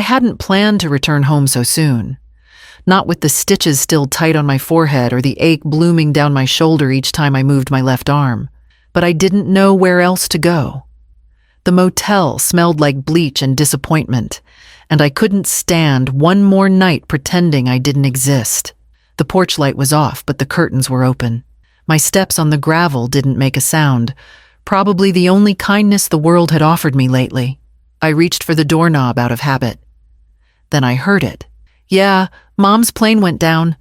I hadn't planned to return home so soon. Not with the stitches still tight on my forehead or the ache blooming down my shoulder each time I moved my left arm. But I didn't know where else to go. The motel smelled like bleach and disappointment, and I couldn't stand one more night pretending I didn't exist. The porch light was off, but the curtains were open. My steps on the gravel didn't make a sound, probably the only kindness the world had offered me lately. I reached for the doorknob out of habit. Then I heard it. "Yeah, Mom's plane went down.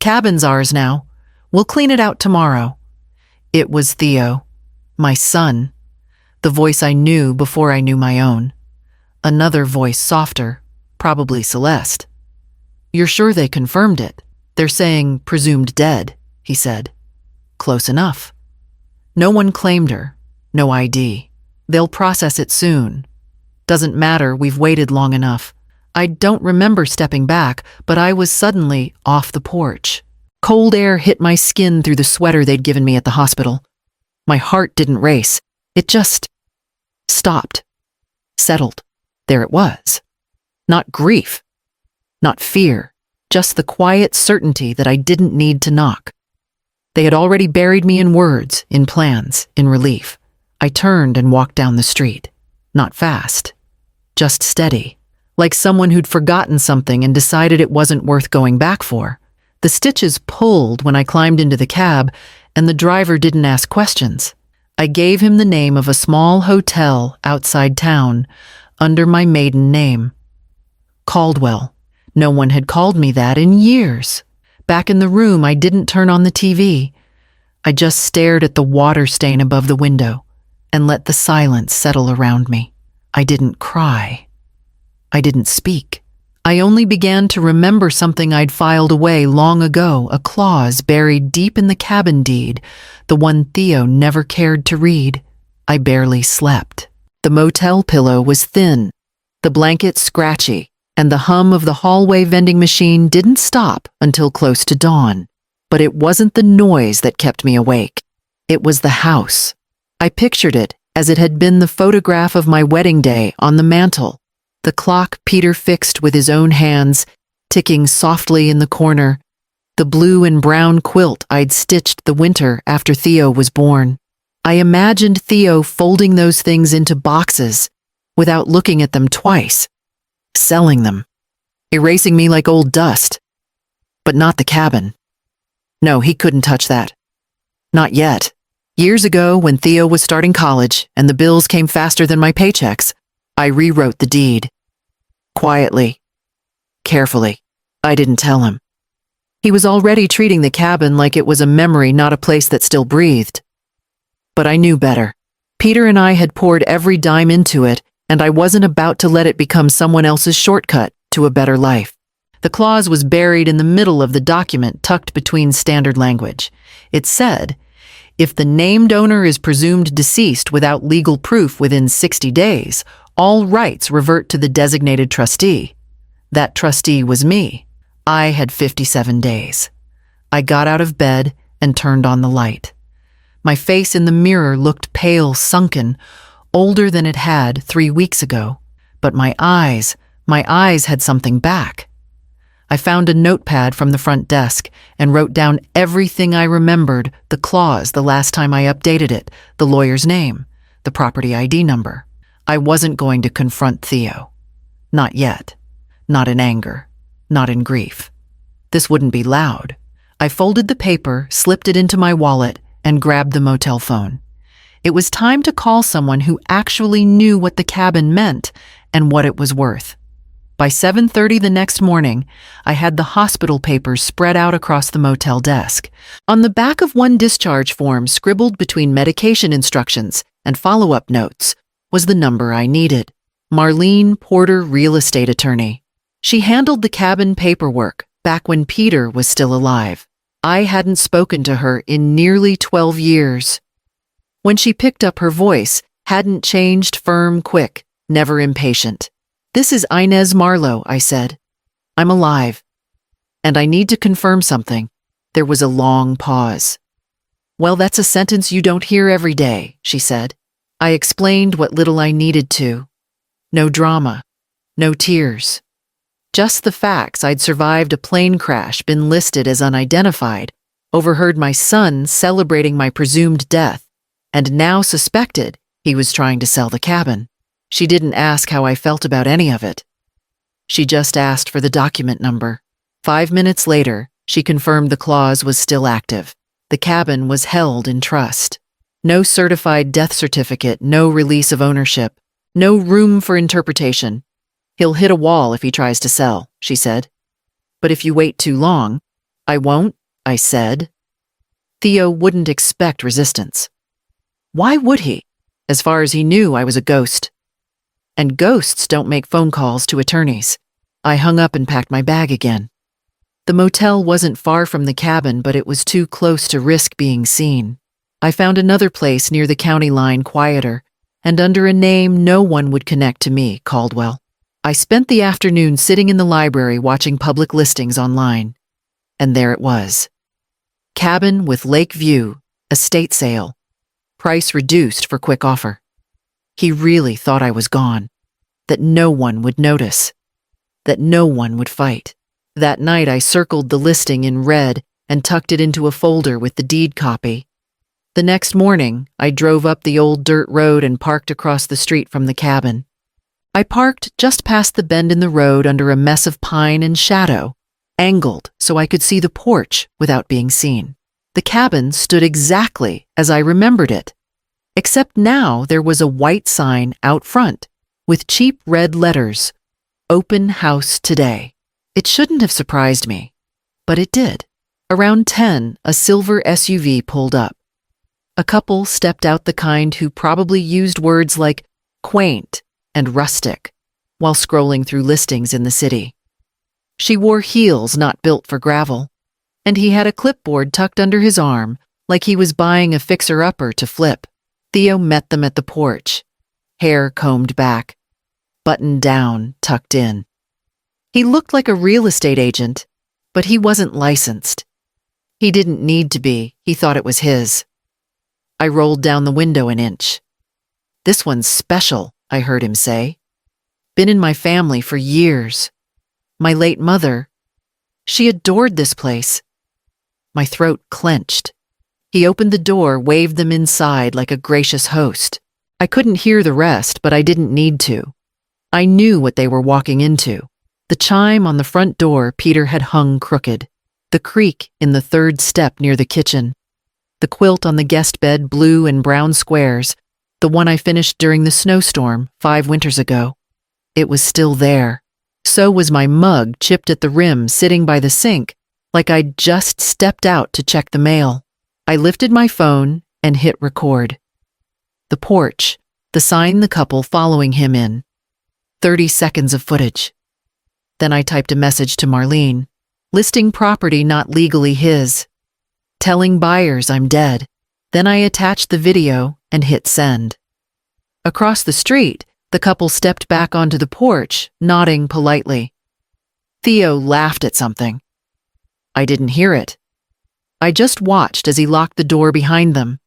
Cabin's ours now. We'll clean it out tomorrow." It was Theo, my son, the voice I knew before I knew my own. Another voice softer, probably Celeste. "You're sure they confirmed it? They're saying presumed dead," he said. Close enough. No one claimed her, no ID. They'll process it soon. Doesn't matter, we've waited long enough. I don't remember stepping back, but I was suddenly off the porch. Cold air hit my skin through the sweater they'd given me at the hospital. My heart didn't race. It just stopped, settled. There it was. Not grief, not fear, just the quiet certainty that I didn't need to knock. They had already buried me in words, in plans, in relief. I turned and walked down the street. Not fast, just steady, like someone who'd forgotten something and decided it wasn't worth going back for. The stitches pulled when I climbed into the cab, and the driver didn't ask questions. I gave him the name of a small hotel outside town, under my maiden name. Caldwell. No one had called me that in years. Back in the room, I didn't turn on the TV. I just stared at the water stain above the window and let the silence settle around me. I didn't cry. I didn't speak. I only began to remember something I'd filed away long ago, a clause buried deep in the cabin deed, the one Theo never cared to read. I barely slept. The motel pillow was thin, the blanket scratchy, and the hum of the hallway vending machine didn't stop until close to dawn. But it wasn't the noise that kept me awake. It was the house. I pictured it as it had been the photograph of my wedding day on the mantel. The clock Peter fixed with his own hands, ticking softly in the corner. The blue and brown quilt I'd stitched the winter after Theo was born. I imagined Theo folding those things into boxes without looking at them twice, selling them, erasing me like old dust. But not the cabin. No, he couldn't touch that. Not yet. Years ago, when Theo was starting college and the bills came faster than my paychecks, I rewrote the deed. Quietly, carefully. I didn't tell him. He was already treating the cabin like it was a memory, not a place that still breathed. But I knew better. Peter and I had poured every dime into it, and I wasn't about to let it become someone else's shortcut to a better life. The clause was buried in the middle of the document, tucked between standard language. It said, if the named owner is presumed deceased without legal proof within 60 days, all rights revert to the designated trustee. That trustee was me. I had 57 days. I got out of bed and turned on the light. My face in the mirror looked pale, sunken, older than it had 3 weeks ago. But my eyes had something back. I found a notepad from the front desk and wrote down everything I remembered, the clause the last time I updated it, the lawyer's name, the property ID number. I wasn't going to confront Theo. Not yet. Not in anger. Not in grief. This wouldn't be loud. I folded the paper, slipped it into my wallet, and grabbed the motel phone. It was time to call someone who actually knew what the cabin meant and what it was worth. By 7:30 the next morning, I had the hospital papers spread out across the motel desk. On the back of one discharge form, scribbled between medication instructions and follow-up notes, was the number I needed. Marlene Porter, real estate attorney. She handled the cabin paperwork back when Peter was still alive. I hadn't spoken to her in nearly 12 years. When she picked up, her voice hadn't changed, firm, quick, never impatient. "This is Inez Marlowe," I said. "I'm alive. And I need to confirm something." There was a long pause. "Well, that's a sentence you don't hear every day," she said. I explained what little I needed to. No drama. No tears. Just the facts: I'd survived a plane crash, been listed as unidentified, overheard my son celebrating my presumed death, and now suspected he was trying to sell the cabin. She didn't ask how I felt about any of it. She just asked for the document number. 5 minutes later, she confirmed the clause was still active. The cabin was held in trust. No certified death certificate, no release of ownership, no room for interpretation. He'll hit a wall if he tries to sell, she said. But if you wait too long, I won't, I said. Theo wouldn't expect resistance. Why would he? As far as he knew, I was a ghost. And ghosts don't make phone calls to attorneys. I hung up and packed my bag again. The motel wasn't far from the cabin, but it was too close to risk being seen. I found another place near the county line, quieter, and under a name no one would connect to me, Caldwell. I spent the afternoon sitting in the library watching public listings online. And there it was. Cabin with lake view, estate sale. Price reduced for quick offer. He really thought I was gone. That no one would notice. That no one would fight. That night I circled the listing in red and tucked it into a folder with the deed copy. The next morning, I drove up the old dirt road and parked across the street from the cabin. I parked just past the bend in the road under a mess of pine and shadow, angled so I could see the porch without being seen. The cabin stood exactly as I remembered it, except now there was a white sign out front with cheap red letters, "Open House Today." It shouldn't have surprised me, but it did. Around 10, a silver SUV pulled up. A couple stepped out, the kind who probably used words like quaint and rustic while scrolling through listings in the city. She wore heels not built for gravel, and he had a clipboard tucked under his arm like he was buying a fixer-upper to flip. Theo met them at the porch, hair combed back, buttoned down, tucked in. He looked like a real estate agent, but he wasn't licensed. He didn't need to be. He thought it was his. I rolled down the window an inch. "This one's special," I heard him say. "Been in my family for years. My late mother, she adored this place." My throat clenched. He opened the door, waved them inside like a gracious host. I couldn't hear the rest, but I didn't need to. I knew what they were walking into. The chime on the front door Peter had hung crooked. The creak in the third step near the kitchen. The quilt on the guest bed, blue and brown squares, the one I finished during the snowstorm 5 winters ago. It was still there. So was my mug, chipped at the rim, sitting by the sink, like I'd just stepped out to check the mail. I lifted my phone and hit record. The porch, the sign, the couple following him in. 30 seconds of footage. Then I typed a message to Marlene, listing property not legally his, telling buyers I'm dead. Then I attached the video and hit send. Across the street, the couple stepped back onto the porch, nodding politely. Theo laughed at something. I didn't hear it. I just watched as he locked the door behind them.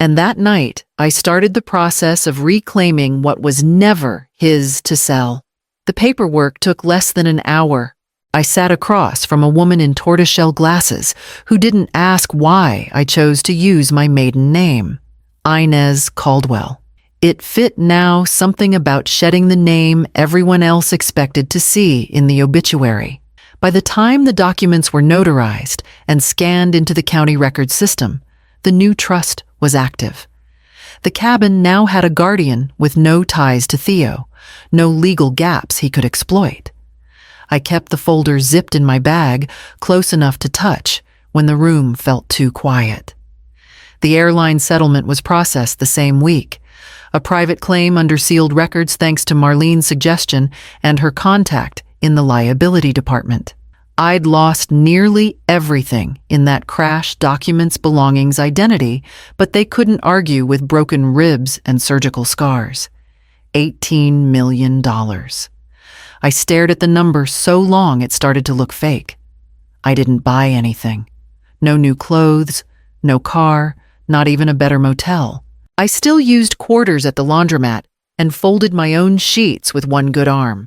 And that night, I started the process of reclaiming what was never his to sell. The paperwork took less than an hour. I sat across from a woman in tortoiseshell glasses who didn't ask why I chose to use my maiden name, Inez Caldwell. It fit now, something about shedding the name everyone else expected to see in the obituary. By the time the documents were notarized and scanned into the county record system, the new trust was active. The cabin now had a guardian with no ties to Theo, no legal gaps he could exploit. I kept the folder zipped in my bag, close enough to touch, when the room felt too quiet. The airline settlement was processed the same week, a private claim under sealed records thanks to Marlene's suggestion and her contact in the liability department. I'd lost nearly everything in that crash, documents, belongings, identity, but they couldn't argue with broken ribs and surgical scars. $18 million. I stared at the number so long it started to look fake. I didn't buy anything. No new clothes, no car, not even a better motel. I still used quarters at the laundromat and folded my own sheets with one good arm.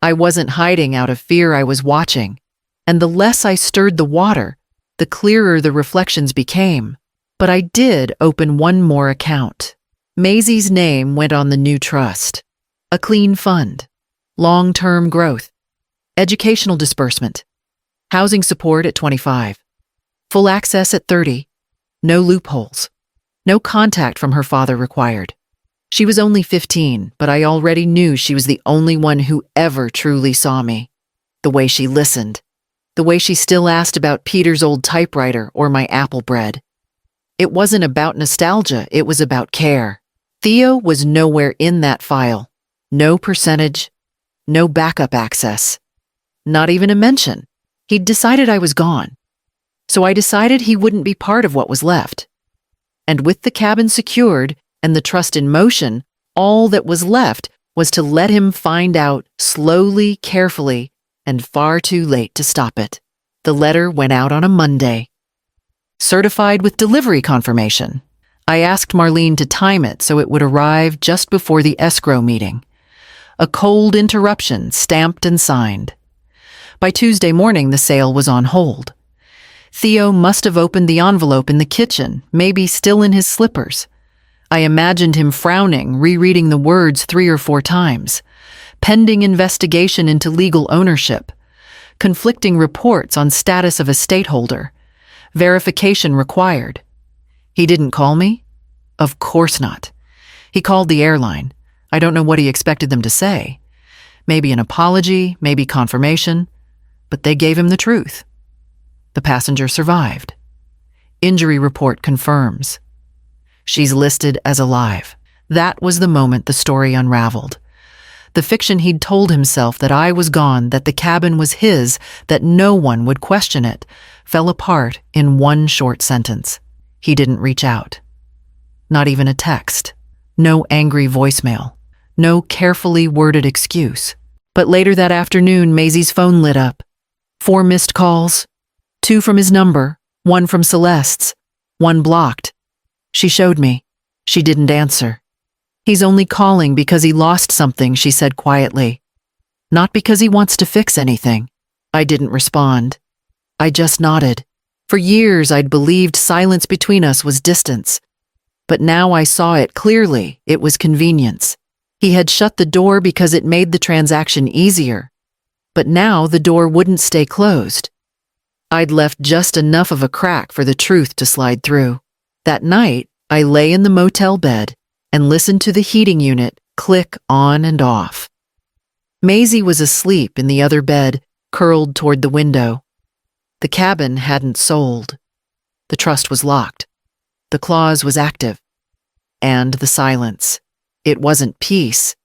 I wasn't hiding out of fear, I was watching. And the less I stirred the water, the clearer the reflections became. But I did open one more account. Maisie's name went on the new trust. A clean fund. Long-term growth. Educational disbursement. Housing support at 25. Full access at 30. No loopholes. No contact from her father required. She was only 15, but I already knew she was the only one who ever truly saw me. The way she listened. The way she still asked about Peter's old typewriter or my apple bread. It wasn't about nostalgia, it was about care. Theo was nowhere in that file. No percentage. No backup access. Not even a mention. He'd decided I was gone. So I decided he wouldn't be part of what was left. And with the cabin secured and the trust in motion, all that was left was to let him find out slowly, carefully, and far too late to stop it. The letter went out on a Monday. Certified with delivery confirmation. I asked Marlene to time it so it would arrive just before the escrow meeting. A cold interruption, stamped and signed. By Tuesday morning, the sale was on hold. Theo must have opened the envelope in the kitchen, maybe still in his slippers. I imagined him frowning, rereading the words 3 or 4 times. Pending investigation into legal ownership. Conflicting reports on status of estate holder. Verification required. He didn't call me? Of course not. He called the airline. I don't know what he expected them to say. Maybe an apology, maybe confirmation. But they gave him the truth. The passenger survived. Injury report confirms. She's listed as alive. That was the moment the story unraveled. The fiction he'd told himself that I was gone, that the cabin was his, that no one would question it, fell apart in one short sentence. He didn't reach out. Not even a text. No angry voicemail. No carefully worded excuse. But later that afternoon, Maisie's phone lit up. 4 missed calls. 2 from his number, 1 from Celeste's, 1 blocked. She showed me. She didn't answer. He's only calling because he lost something, she said quietly. Not because he wants to fix anything. I didn't respond. I just nodded. For years I'd believed silence between us was distance. But now I saw it clearly. It was convenience. He had shut the door because it made the transaction easier. But now the door wouldn't stay closed. I'd left just enough of a crack for the truth to slide through. That night, I lay in the motel bed and listened to the heating unit click on and off. Maisie was asleep in the other bed, curled toward the window. The cabin hadn't sold. The trust was locked. The clause was active. And the silence. It wasn't peace.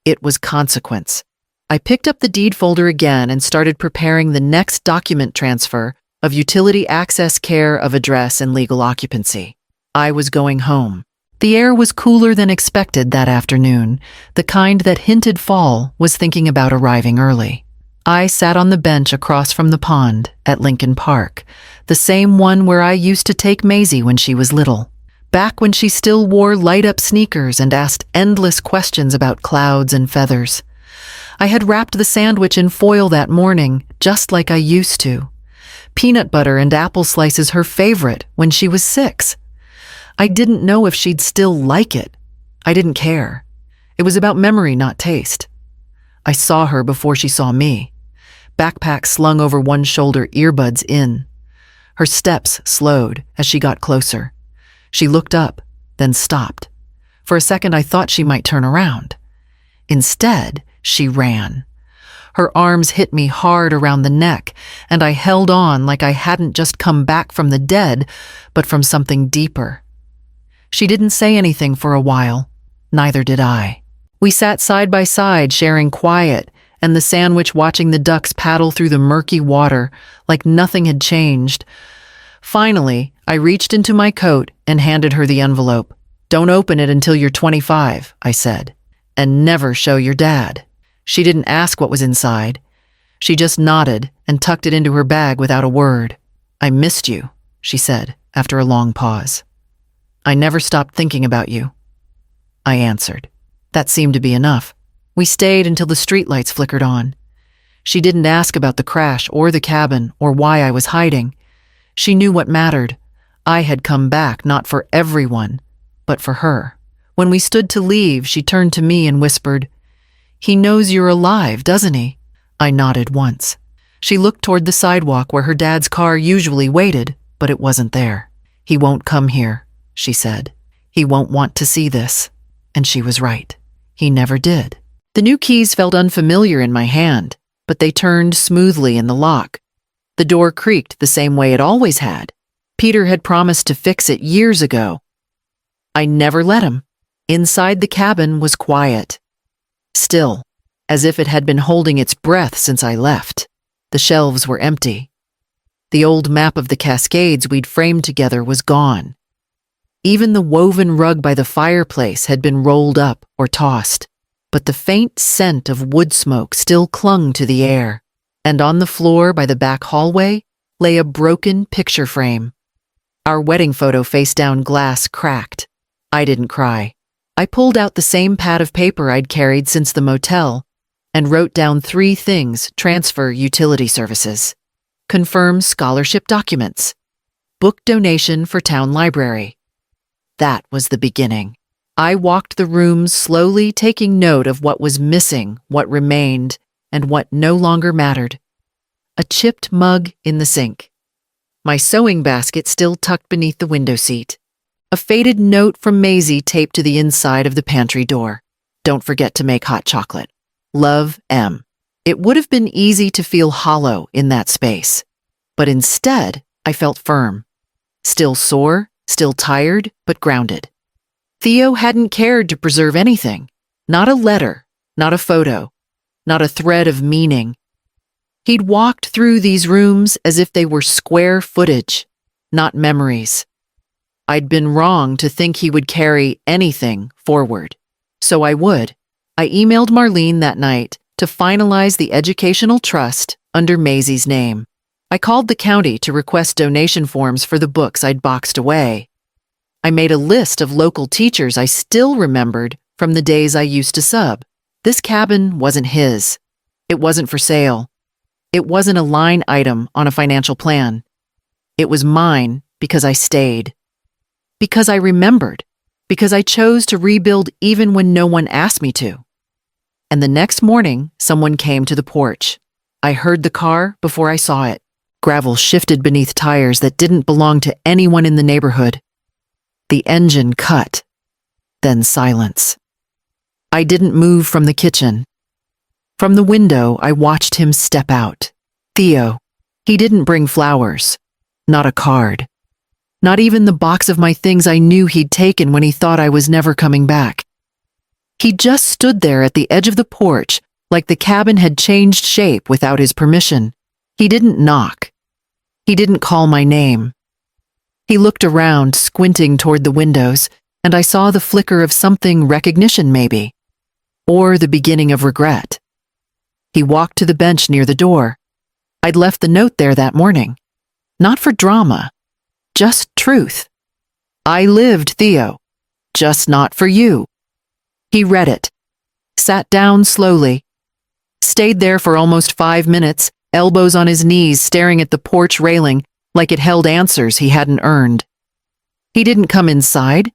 It was consequence. I picked up the deed folder again and started preparing the next document transfer of utility access care of address and legal occupancy. I was going home. The air was cooler than expected that afternoon. The kind that hinted fall was thinking about arriving early. I sat on the bench across from the pond at Lincoln Park, the same one where I used to take Maisie when she was little. Back when she still wore light-up sneakers and asked endless questions about clouds and feathers. I had wrapped the sandwich in foil that morning, just like I used to. Peanut butter and apple slices her favorite when she was 6. I didn't know if she'd still like it. I didn't care. It was about memory, not taste. I saw her before she saw me. Backpack slung over one shoulder, earbuds in. Her steps slowed as she got closer. She looked up, then stopped. For a second, I thought she might turn around. Instead, she ran. Her arms hit me hard around the neck, and I held on like I hadn't just come back from the dead, but from something deeper. She didn't say anything for a while. Neither did I. We sat side by side, sharing quiet, and the sandwich, watching the ducks paddle through the murky water like nothing had changed. Finally, I reached into my coat and handed her the envelope. "Don't open it until you're 25, I said, "and never show your dad." She didn't ask what was inside. She just nodded and tucked it into her bag without a word. "I missed you," she said after a long pause. "I never stopped thinking about you," I answered. That seemed to be enough. We stayed until the streetlights flickered on. She didn't ask about the crash or the cabin or why I was hiding. She knew what mattered. I had come back not for everyone, but for her. When we stood to leave, she turned to me and whispered, "He knows you're alive, doesn't he?" I nodded once. She looked toward the sidewalk where her dad's car usually waited, but it wasn't there. "He won't come here," she said. "He won't want to see this." And she was right. He never did. The new keys felt unfamiliar in my hand, but they turned smoothly in the lock. The door creaked the same way it always had. Peter had promised to fix it years ago. I never let him. Inside the cabin was quiet. Still, as if it had been holding its breath since I left. The shelves were empty. The old map of the Cascades we'd framed together was gone. Even the woven rug by the fireplace had been rolled up or tossed, but the faint scent of wood smoke still clung to the air, and on the floor by the back hallway lay a broken picture frame. Our wedding photo face-down glass cracked. I didn't cry. I pulled out the same pad of paper I'd carried since the motel and wrote down 3 things: transfer utility services, confirm scholarship documents, book donation for town library. That was the beginning. I walked the rooms slowly, taking note of what was missing, what remained, and what no longer mattered. A chipped mug in the sink. My sewing basket still tucked beneath the window seat. A faded note from Maisie taped to the inside of the pantry door. "Don't forget to make hot chocolate. Love, M." It would have been easy to feel hollow in that space, but instead I felt firm. Still sore, still tired, but grounded. Theo hadn't cared to preserve anything. Not a letter, not a photo, not a thread of meaning. He'd walked through these rooms as if they were square footage, not memories. I'd been wrong to think he would carry anything forward. So I would. I emailed Marlene that night to finalize the educational trust under Maisie's name. I called the county to request donation forms for the books I'd boxed away. I made a list of local teachers I still remembered from the days I used to sub. This cabin wasn't his. It wasn't for sale. It wasn't a line item on a financial plan. It was mine because I stayed. Because I remembered. Because I chose to rebuild even when no one asked me to. And the next morning, someone came to the porch. I heard the car before I saw it. Gravel shifted beneath tires that didn't belong to anyone in the neighborhood. The engine cut. Then silence. I didn't move from the kitchen. From the window, I watched him step out. Theo. He didn't bring flowers. Not a card. Not even the box of my things I knew he'd taken when he thought I was never coming back. He just stood there at the edge of the porch, like the cabin had changed shape without his permission. He didn't knock. He didn't call my name. He looked around, squinting toward the windows, and I saw the flicker of something: recognition, maybe. Or the beginning of regret. He walked to the bench near the door. I'd left the note there that morning. Not for drama. Just truth. I lived, Theo. Just not for you. He read it. Sat down slowly. Stayed there for almost 5 minutes, elbows on his knees, staring at the porch railing like it held answers he hadn't earned. He didn't come inside.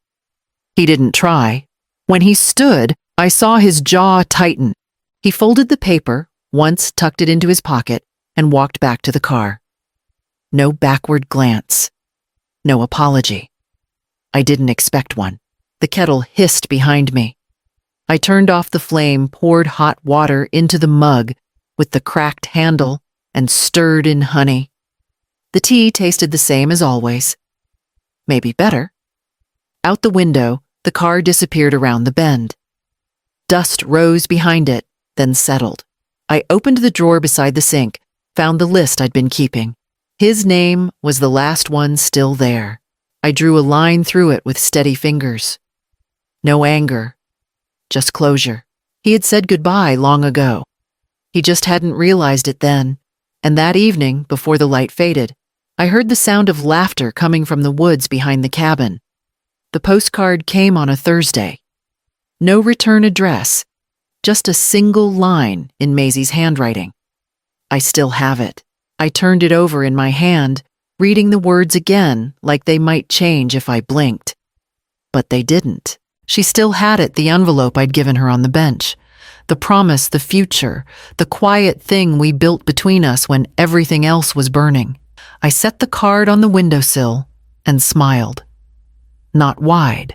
He didn't try. When he stood, I saw his jaw tighten. He folded the paper, once tucked it into his pocket, and walked back to the car. No backward glance. No apology. I didn't expect one. The kettle hissed behind me. I turned off the flame, poured hot water into the mug with the cracked handle, and stirred in honey. The tea tasted the same as always. Maybe better. Out the window, the car disappeared around the bend. Dust rose behind it, then settled. I opened the drawer beside the sink, found the list I'd been keeping. His name was the last one still there. I drew a line through it with steady fingers. No anger, just closure. He had said goodbye long ago. He just hadn't realized it then. And that evening, before the light faded, I heard the sound of laughter coming from the woods behind the cabin. The postcard came on a Thursday. No return address, just a single line in Maisie's handwriting. I still have it. I turned it over in my hand, reading the words again like they might change if I blinked. But they didn't. She still had it, the envelope I'd given her on the bench. The promise, the future, the quiet thing we built between us when everything else was burning. I set the card on the windowsill and smiled. Not wide,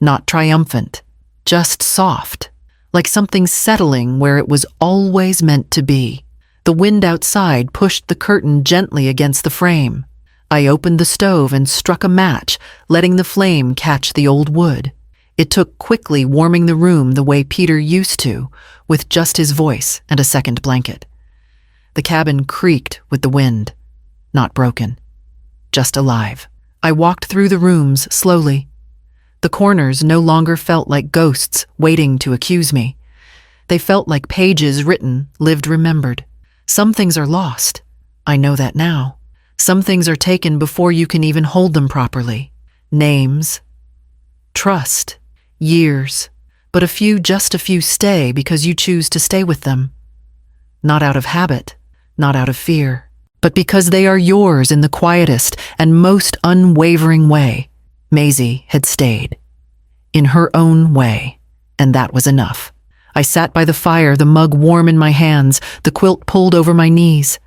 not triumphant, just soft, like something settling where it was always meant to be. The wind outside pushed the curtain gently against the frame. I opened the stove and struck a match, letting the flame catch the old wood. It took quickly, warming the room the way Peter used to, with just his voice and a second blanket. The cabin creaked with the wind. Not broken, just alive. I walked through the rooms slowly. The corners no longer felt like ghosts waiting to accuse me. They felt like pages written, lived, remembered. Some things are lost. I know that now. Some things are taken before you can even hold them properly. Names, trust, years, but just a few stay because you choose to stay with them. Not out of habit, not out of fear, but because they are yours in the quietest and most unwavering way. Maisie had stayed. In her own way, and that was enough. I sat by the fire, the mug warm in my hands, the quilt pulled over my knees.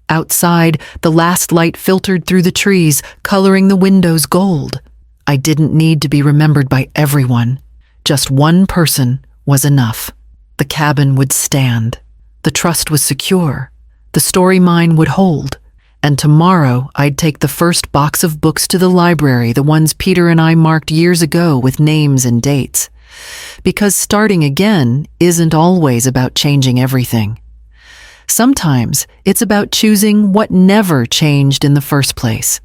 Outside, the last light filtered through the trees, coloring the windows gold. I didn't need to be remembered by everyone. Just one person was enough. The cabin would stand. The trust was secure. The story mine would hold. And tomorrow, I'd take the first box of books to the library, the ones Peter and I marked years ago with names and dates. Because starting again isn't always about changing everything. Sometimes it's about choosing what never changed in the first place.